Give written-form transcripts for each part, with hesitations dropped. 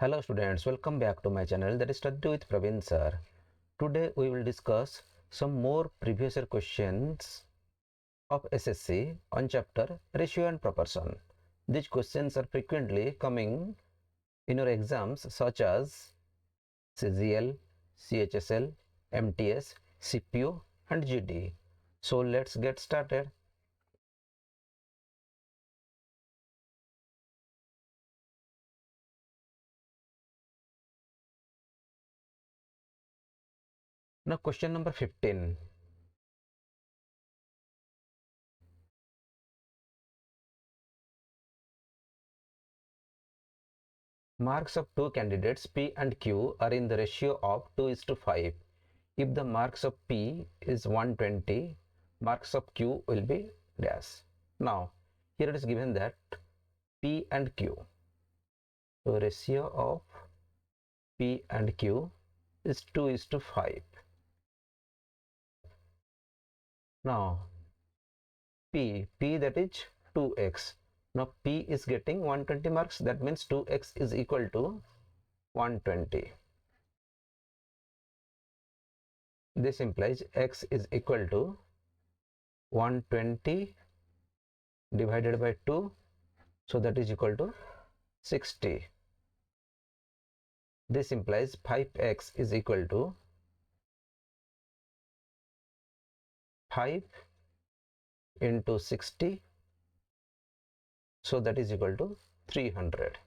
Hello students, welcome back to my channel, that is Study with Prabin sir. Today we will discuss some more previous year questions of SSC on chapter Ratio and Proportion. These questions are frequently coming in your exams such as CGL, CHSL, MTS, CPU and GD. So let's get started. Now question number 15. Marks of two candidates P and Q are in the ratio of 2:5. If the marks of P is 120, marks of Q will be dash. Now, here it is given that P and Q. So, ratio of P and Q is 2:5. Now, P that is 2x. Now, P is getting 120 marks. That means 2x is equal to 120. This implies x is equal to 120 divided by 2. So, that is equal to 60. This implies 5x is equal to 5 into 60. So that is equal to 300.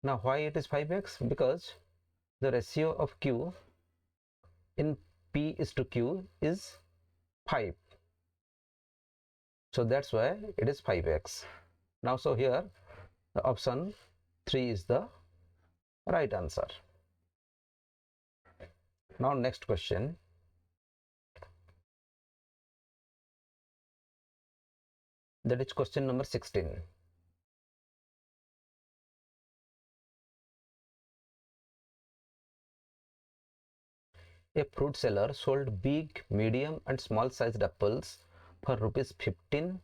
Now why it is 5x? Because the ratio of Q in P is to Q is 5. So that's why it is 5x. Now so here the option 3 is the right answer. Now next question. That is question number 16. A fruit seller sold big, medium and small sized apples for rupees 15,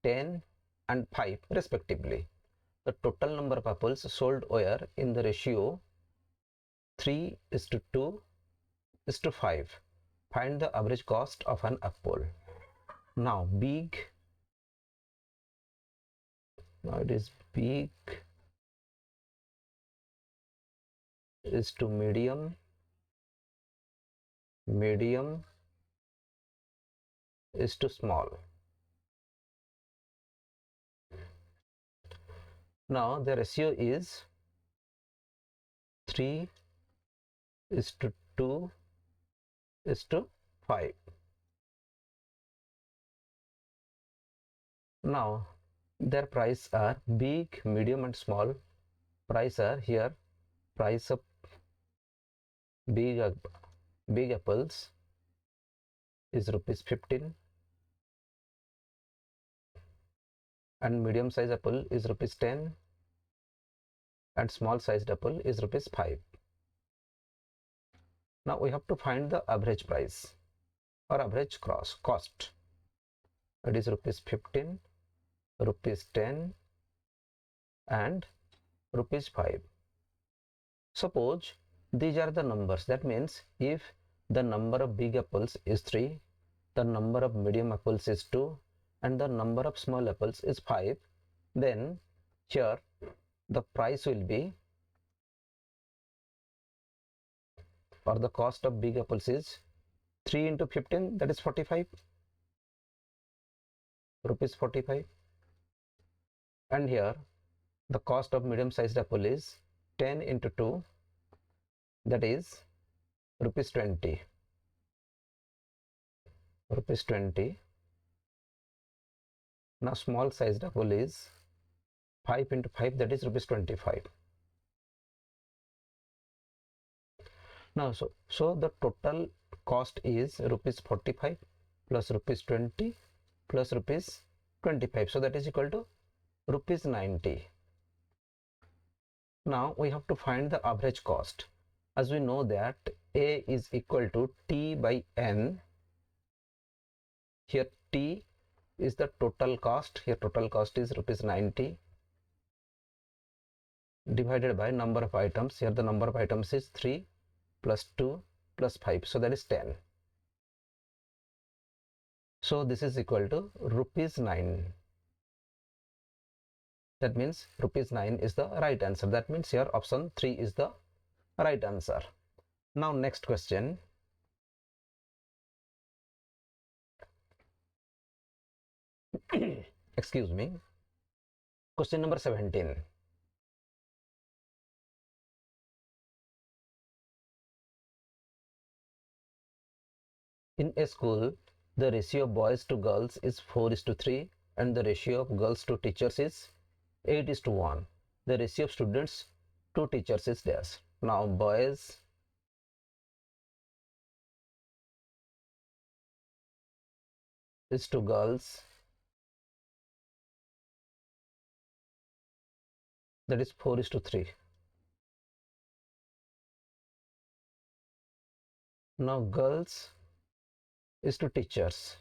10 and 5 respectively. The total number of apples sold were in the ratio 3:2:5. Find the average cost of an apple. Now it is big is to medium, medium is to small. Now the ratio is 3:2:5. Now their price are big, medium and small. Price are here. Price of big apples is rupees 15 and medium size apple is rupees 10 and small sized apple is rupees 5. Now we have to find the average price or average cost. It is rupees 15, rupees 10 and rupees 5. Suppose these are the numbers. That means if the number of big apples is 3, the number of medium apples is 2 and the number of small apples is 5, then here the price will be, or the cost of big apples is 3 into 15, that is 45 rupees 45, and here the cost of medium sized apple is 10 into 2, that is rupees 20. Now small sized apple is 5 into 5, that is rupees 25. Now so the total cost is rupees 45 plus rupees 20 plus rupees 25. So that is equal to rupees 90. Now we have to find the average cost. As we know that A is equal to T by N. Here T is the total cost. Here total cost is rupees 90. divided by number of items. Here the number of items is 3 plus 2 plus 5, so that is 10. So this is equal to rupees 9. That means rupees 9 is the right answer. That means here option 3 is the right answer. Now next question. Excuse me. Question number 17. In a school, the ratio of boys to girls is 4:3 and the ratio of girls to teachers is 8:1. The ratio of students to teachers is dash. Now boys is to girls, that is 4:3. Now girls is to teachers,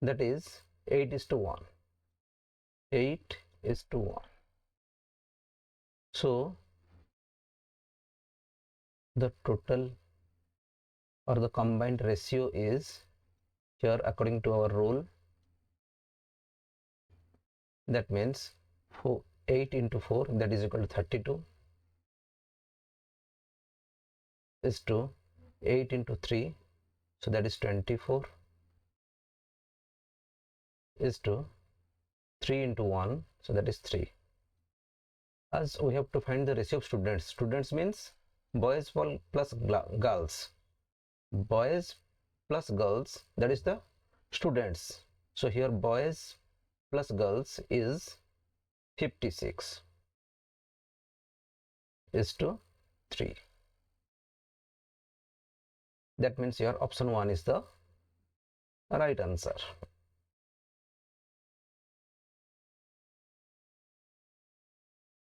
that is 8:1. 8:1. So the total or the combined ratio is here according to our rule, that means 8 into 4, that is equal to 32, is to 8 into 3, so that is 24, is to 3 into 1, so that is 3. As we have to find the ratio of students. Students means boys plus girls. Boys plus girls, that is the students. So here boys plus girls is 56 is to 3. That means your option 1 is the right answer.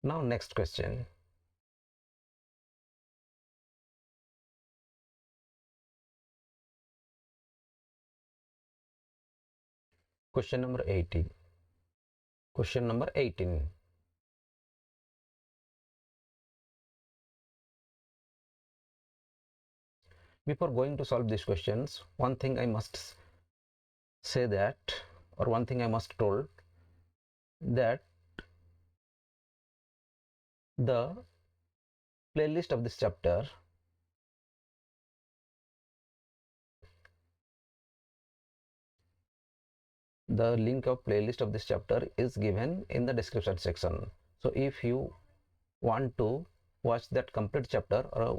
Now next question. Question number 18. Question number 18. Before going to solve these questions, one thing I must say that, or one thing I must told, that the playlist of this chapter the link of playlist of this chapter is given in the description section. So if you want to watch that complete chapter, or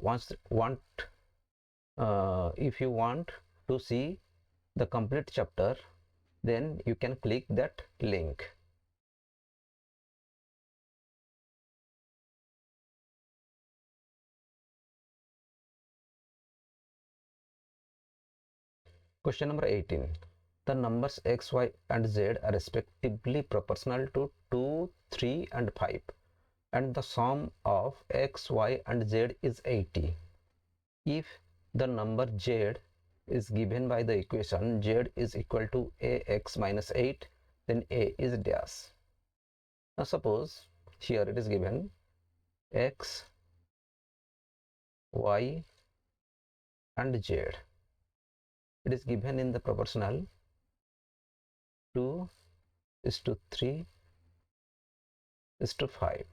if you want to see the complete chapter, then you can click that link. Question number 18. The numbers x, y and z are respectively proportional to 2, 3 and 5, and the sum of x, y and z is 80. If the number z is given by the equation z is equal to ax minus 8, then a is dash. Now suppose here it is given x, y and z. It is given in the proportional 2:3:5.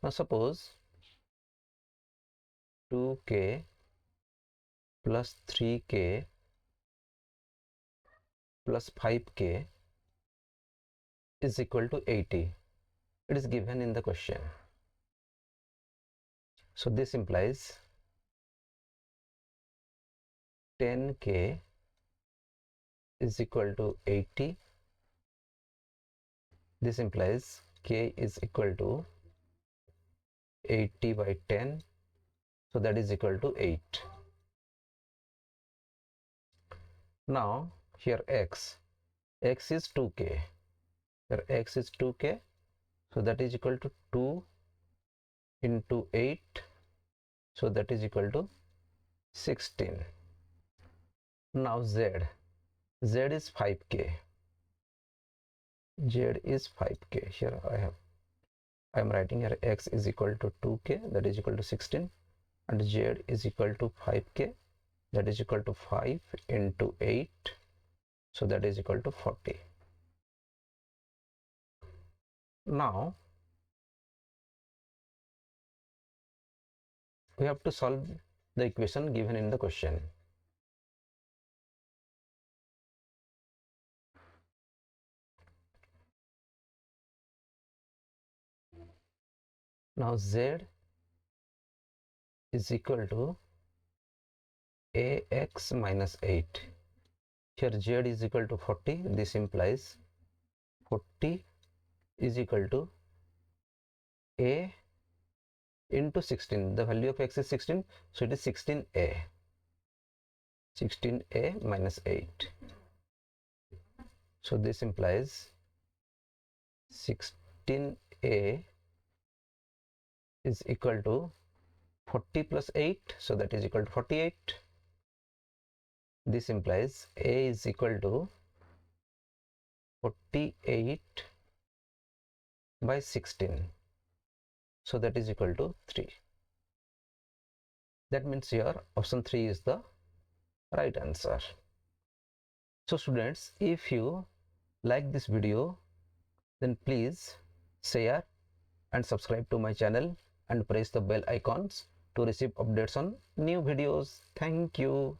Now suppose 2k plus 3k plus 5k is equal to 80. It is given in the question. So this implies 10k is equal to 80. This implies k is equal to 80 by 10, so that is equal to 8. Now here x is 2k, here x is 2k, so that is equal to 2 into 8, so that is equal to 16. Now Z is 5k. Z is 5k. Here I am writing here x is equal to 2k, that is equal to 16, and Z is equal to 5k, that is equal to 5 into 8, so that is equal to 40. Now we have to solve the equation given in the question. Now Z is equal to ax minus 8. Here Z is equal to 40. This implies 40 is equal to a into 16. The value of x is 16, so it is 16a. 16a minus 8. So this implies 16a is equal to 40 plus 8, so that is equal to 48. This implies a is equal to 48 by 16, so that is equal to 3. That means here option 3 is the right answer. So students, if you like this video, then please share and subscribe to my channel and press the bell icons to receive updates on new videos. Thank you.